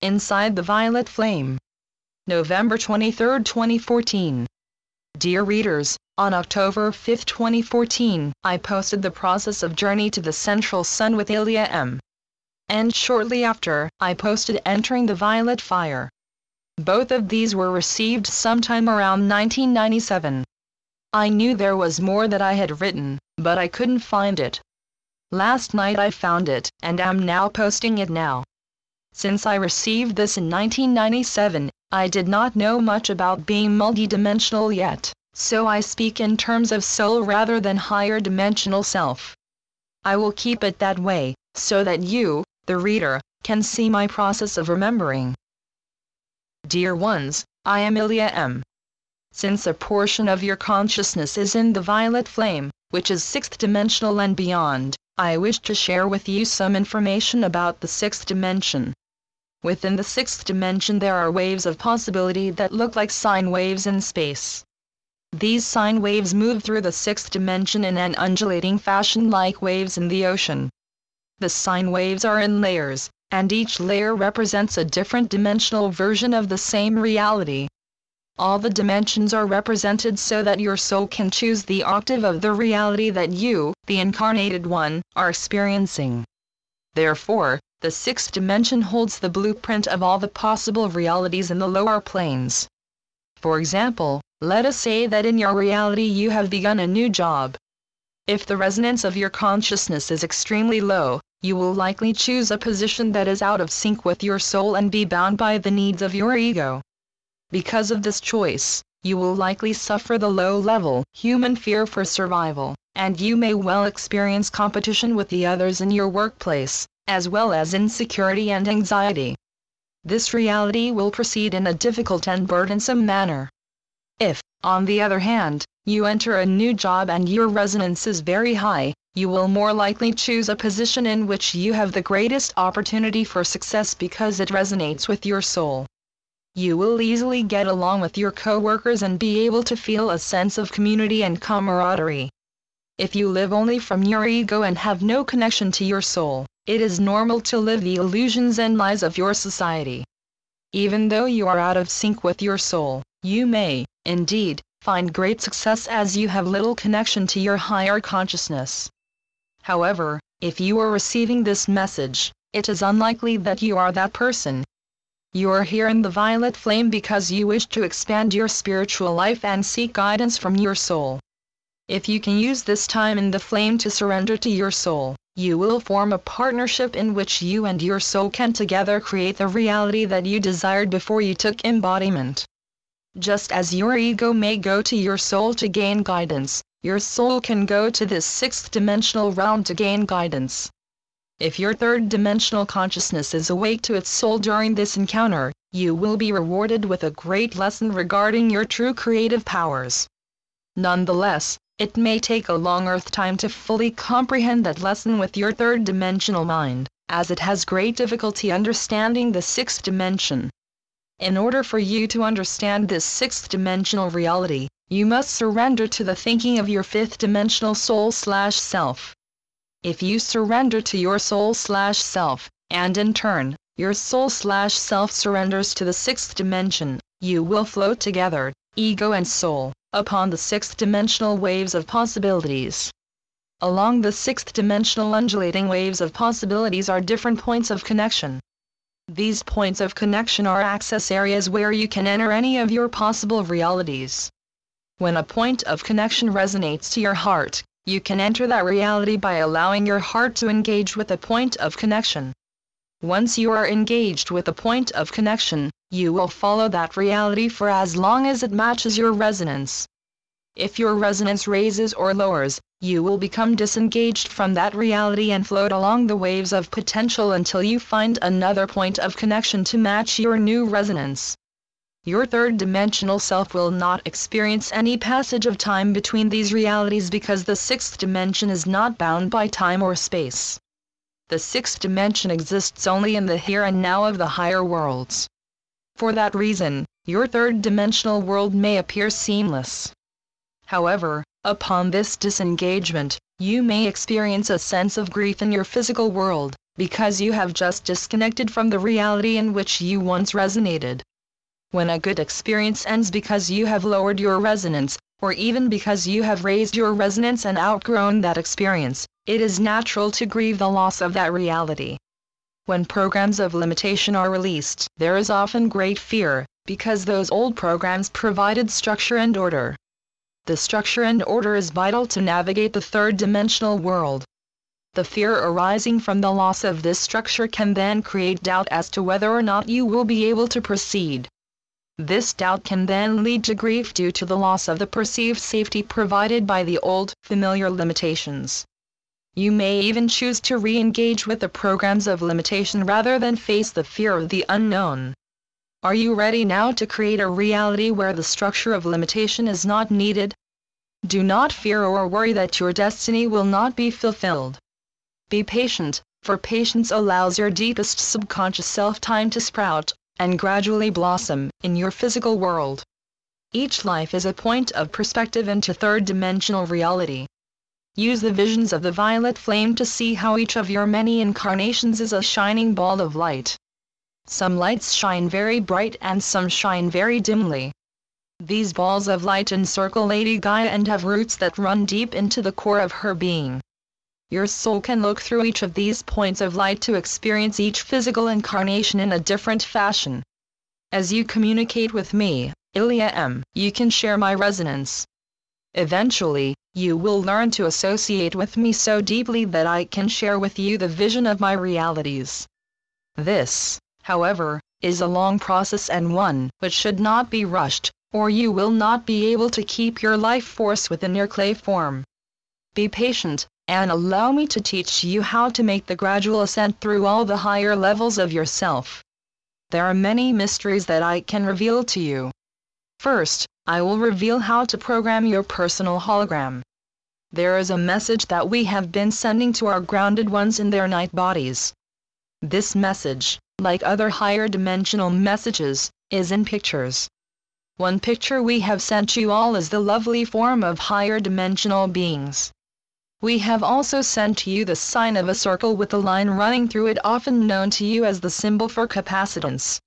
Inside the Violet Flame. November 23, 2014. Dear readers, on October 5, 2014, I posted the process of Journey to the Central Sun with IlliaEm. And shortly after, I posted Entering the Violet Fire. Both of these were received sometime around 1997. I knew there was more that I had written, but I couldn't find it. Last night I found it, and am now posting it now. Since I received this in 1997, I did not know much about being multidimensional yet, so I speak in terms of soul rather than higher dimensional self. I will keep it that way, so that you, the reader, can see my process of remembering. Dear ones, I am IlliaEm. Since a portion of your consciousness is in the violet flame, which is sixth dimensional and beyond, I wish to share with you some information about the sixth dimension. Within the sixth dimension there are waves of possibility that look like sine waves in space. These sine waves move through the sixth dimension in an undulating fashion like waves in the ocean. The sine waves are in layers, and each layer represents a different dimensional version of the same reality. All the dimensions are represented so that your soul can choose the octave of the reality that you, the incarnated one, are experiencing. Therefore, the sixth dimension holds the blueprint of all the possible realities in the lower planes. For example, let us say that in your reality you have begun a new job. If the resonance of your consciousness is extremely low, you will likely choose a position that is out of sync with your soul and be bound by the needs of your ego. Because of this choice, you will likely suffer the low-level, human fear for survival, and you may well experience competition with the others in your workplace, as well as insecurity and anxiety. This reality will proceed in a difficult and burdensome manner. If, on the other hand, you enter a new job and your resonance is very high, you will more likely choose a position in which you have the greatest opportunity for success because it resonates with your soul. You will easily get along with your co-workers and be able to feel a sense of community and camaraderie. If you live only from your ego and have no connection to your soul, it is normal to live the illusions and lies of your society. Even though you are out of sync with your soul, you may, indeed, find great success as you have little connection to your higher consciousness. However, if you are receiving this message, it is unlikely that you are that person. You are here in the violet flame because you wish to expand your spiritual life and seek guidance from your soul. If you can use this time in the flame to surrender to your soul, you will form a partnership in which you and your soul can together create the reality that you desired before you took embodiment. Just as your ego may go to your soul to gain guidance, your soul can go to this sixth dimensional realm to gain guidance. If your third dimensional consciousness is awake to its soul during this encounter, you will be rewarded with a great lesson regarding your true creative powers. Nonetheless, it may take a long earth time to fully comprehend that lesson with your third dimensional mind, as it has great difficulty understanding the sixth dimension. In order for you to understand this sixth dimensional reality, you must surrender to the thinking of your fifth dimensional soul/self. If you surrender to your soul/self, and in turn, your soul/self surrenders to the sixth dimension, you will float together, ego and soul, upon the sixth dimensional waves of possibilities. Along the sixth dimensional undulating waves of possibilities are different points of connection. These points of connection are access areas where you can enter any of your possible realities. When a point of connection resonates to your heart, you can enter that reality by allowing your heart to engage with a point of connection. Once you are engaged with a point of connection, you will follow that reality for as long as it matches your resonance. If your resonance raises or lowers, you will become disengaged from that reality and float along the waves of potential until you find another point of connection to match your new resonance. Your third dimensional self will not experience any passage of time between these realities because the sixth dimension is not bound by time or space. The sixth dimension exists only in the here and now of the higher worlds. For that reason, your third dimensional world may appear seamless. However, upon this disengagement, you may experience a sense of grief in your physical world, because you have just disconnected from the reality in which you once resonated. When a good experience ends because you have lowered your resonance, or even because you have raised your resonance and outgrown that experience, it is natural to grieve the loss of that reality. When programs of limitation are released, there is often great fear, because those old programs provided structure and order. The structure and order is vital to navigate the third-dimensional world. The fear arising from the loss of this structure can then create doubt as to whether or not you will be able to proceed. This doubt can then lead to grief due to the loss of the perceived safety provided by the old, familiar limitations. You may even choose to re-engage with the programs of limitation rather than face the fear of the unknown. Are you ready now to create a reality where the structure of limitation is not needed? Do not fear or worry that your destiny will not be fulfilled. Be patient, for patience allows your deepest subconscious self time to sprout, and gradually blossom, in your physical world. Each life is a point of perspective into third-dimensional reality. Use the visions of the violet flame to see how each of your many incarnations is a shining ball of light. Some lights shine very bright and some shine very dimly. These balls of light encircle Lady Gaia and have roots that run deep into the core of her being. Your soul can look through each of these points of light to experience each physical incarnation in a different fashion. As you communicate with me, IlliaEm, you can share my resonance. Eventually, you will learn to associate with me so deeply that I can share with you the vision of my realities. This, however, is a long process and one which should not be rushed, or you will not be able to keep your life force within your clay form. Be patient, and allow me to teach you how to make the gradual ascent through all the higher levels of yourself. There are many mysteries that I can reveal to you. First, I will reveal how to program your personal hologram. There is a message that we have been sending to our grounded ones in their night bodies. This message, like other higher dimensional messages, is in pictures. One picture we have sent you all is the lovely form of higher dimensional beings. We have also sent to you the sign of a circle with a line running through it, often known to you as the symbol for capacitance.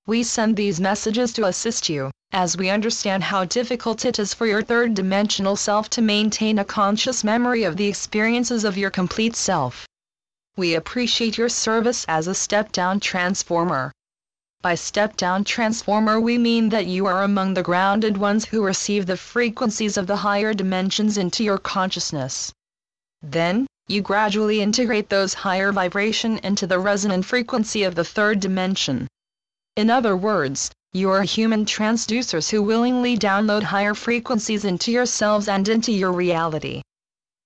We send these messages to assist you, as we understand how difficult it is for your third-dimensional self to maintain a conscious memory of the experiences of your complete self. We appreciate your service as a step-down transformer. By step-down transformer we mean that you are among the grounded ones who receive the frequencies of the higher dimensions into your consciousness. Then, you gradually integrate those higher vibration into the resonant frequency of the third dimension. In other words, you are human transducers who willingly download higher frequencies into yourselves and into your reality.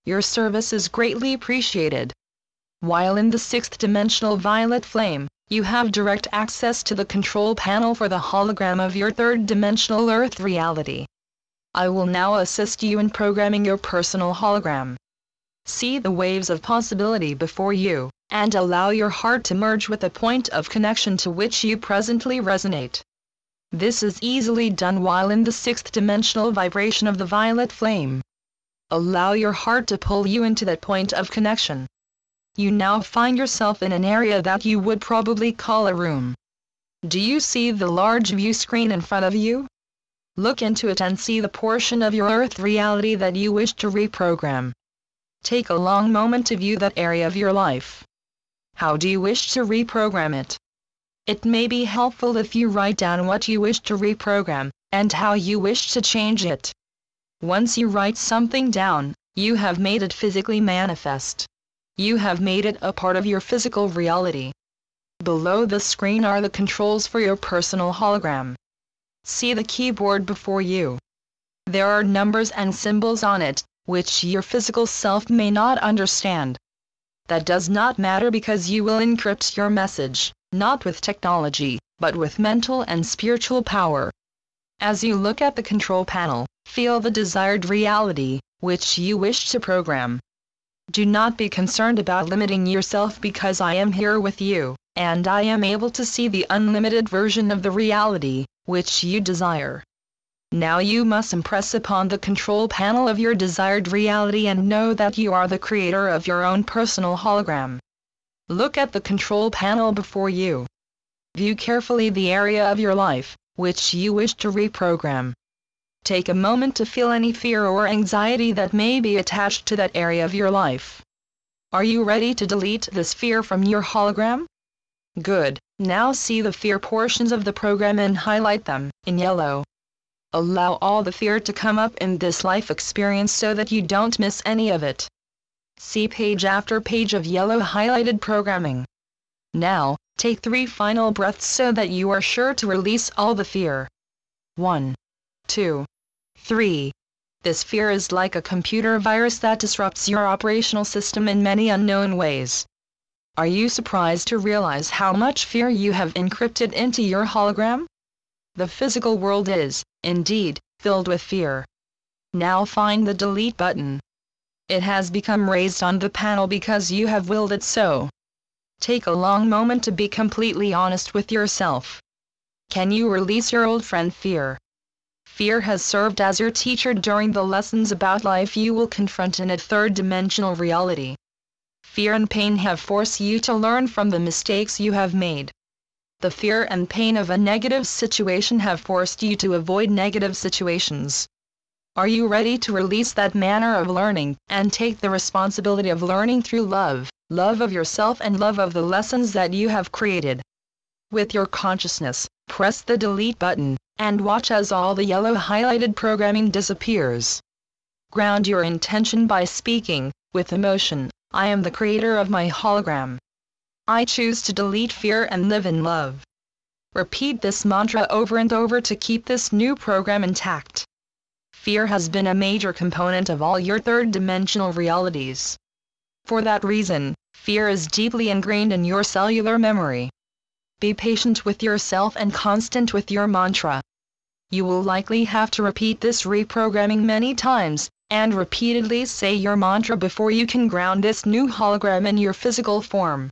Your service is greatly appreciated. While in the sixth-dimensional violet flame, you have direct access to the control panel for the hologram of your third-dimensional Earth reality. I will now assist you in programming your personal hologram. See the waves of possibility before you, and allow your heart to merge with the point of connection to which you presently resonate. This is easily done while in the sixth-dimensional vibration of the violet flame. Allow your heart to pull you into that point of connection. You now find yourself in an area that you would probably call a room. Do you see the large view screen in front of you? Look into it and see the portion of your Earth reality that you wish to reprogram. Take a long moment to view that area of your life. How do you wish to reprogram it? It may be helpful if you write down what you wish to reprogram, and how you wish to change it. Once you write something down, you have made it physically manifest. You have made it a part of your physical reality. Below the screen are the controls for your personal hologram. See the keyboard before you. There are numbers and symbols on it, which your physical self may not understand. That does not matter because you will encrypt your message, not with technology, but with mental and spiritual power. As you look at the control panel, feel the desired reality, which you wish to program. Do not be concerned about limiting yourself because I am here with you, and I am able to see the unlimited version of the reality, which you desire. Now you must impress upon the control panel of your desired reality and know that you are the creator of your own personal hologram. Look at the control panel before you. View carefully the area of your life, which you wish to reprogram. Take a moment to feel any fear or anxiety that may be attached to that area of your life. Are you ready to delete this fear from your hologram? Good. Now see the fear portions of the program and highlight them in yellow. Allow all the fear to come up in this life experience so that you don't miss any of it. See page after page of yellow highlighted programming. Now, take 3 final breaths so that you are sure to release all the fear. 1, 2, 3. This fear is like a computer virus that disrupts your operational system in many unknown ways. Are you surprised to realize how much fear you have encrypted into your hologram? The physical world is, indeed, filled with fear. Now find the delete button. It has become raised on the panel because you have willed it so. Take a long moment to be completely honest with yourself. Can you release your old friend fear? Fear has served as your teacher during the lessons about life you will confront in a third-dimensional reality. Fear and pain have forced you to learn from the mistakes you have made. The fear and pain of a negative situation have forced you to avoid negative situations. Are you ready to release that manner of learning and take the responsibility of learning through love, love of yourself and love of the lessons that you have created? With your consciousness, press the delete button and watch as all the yellow highlighted programming disappears. Ground your intention by speaking, with emotion, I am the creator of my hologram. I choose to delete fear and live in love. Repeat this mantra over and over to keep this new program intact. Fear has been a major component of all your third-dimensional realities. For that reason, fear is deeply ingrained in your cellular memory. Be patient with yourself and constant with your mantra. You will likely have to repeat this reprogramming many times, and repeatedly say your mantra before you can ground this new hologram in your physical form.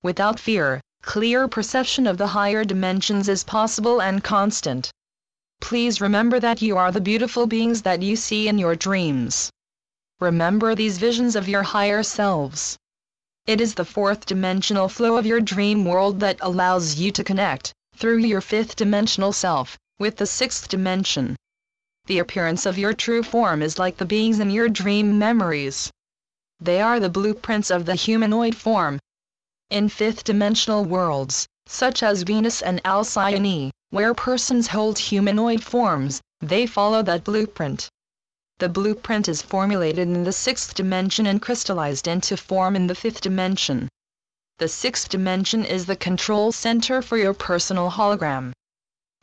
Without fear, clear perception of the higher dimensions is possible and constant. Please remember that you are the beautiful beings that you see in your dreams. Remember these visions of your higher selves. It is the fourth-dimensional flow of your dream world that allows you to connect, through your fifth-dimensional self, with the sixth dimension. The appearance of your true form is like the beings in your dream memories. They are the blueprints of the humanoid form. In fifth-dimensional worlds, such as Venus and Alcyone, where persons hold humanoid forms, they follow that blueprint. The blueprint is formulated in the sixth dimension and crystallized into form in the fifth dimension. The sixth dimension is the control center for your personal hologram.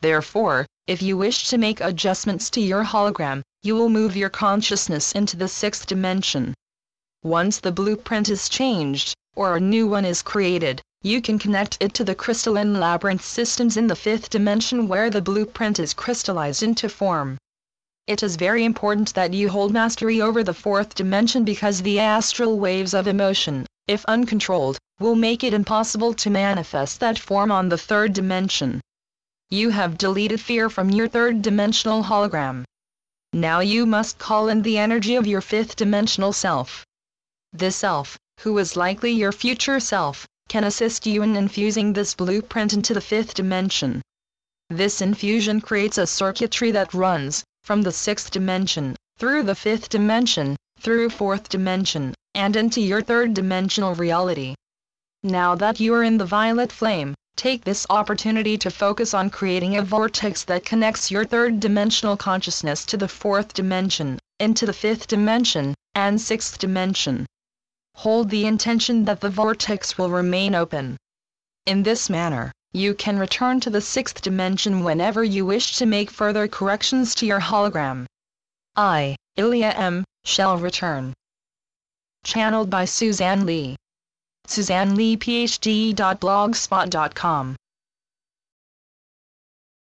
Therefore, if you wish to make adjustments to your hologram, you will move your consciousness into the sixth dimension. Once the blueprint is changed, or a new one is created, you can connect it to the crystalline labyrinth systems in the fifth dimension where the blueprint is crystallized into form. It is very important that you hold mastery over the fourth dimension because the astral waves of emotion, if uncontrolled, will make it impossible to manifest that form on the third dimension. You have deleted fear from your third-dimensional hologram. Now you must call in the energy of your fifth-dimensional self. This self, who is likely your future self, can assist you in infusing this blueprint into the fifth dimension. This infusion creates a circuitry that runs, from the sixth dimension, through the fifth dimension, through fourth dimension, and into your third-dimensional reality. Now that you are in the violet flame, take this opportunity to focus on creating a vortex that connects your third-dimensional consciousness to the fourth dimension, into the fifth dimension, and sixth dimension. Hold the intention that the vortex will remain open. In this manner, you can return to the sixth dimension whenever you wish to make further corrections to your hologram. I, IlliaEm, shall return. Channeled by Suzanne Lee. SuzanneLeePhD.blogspot.com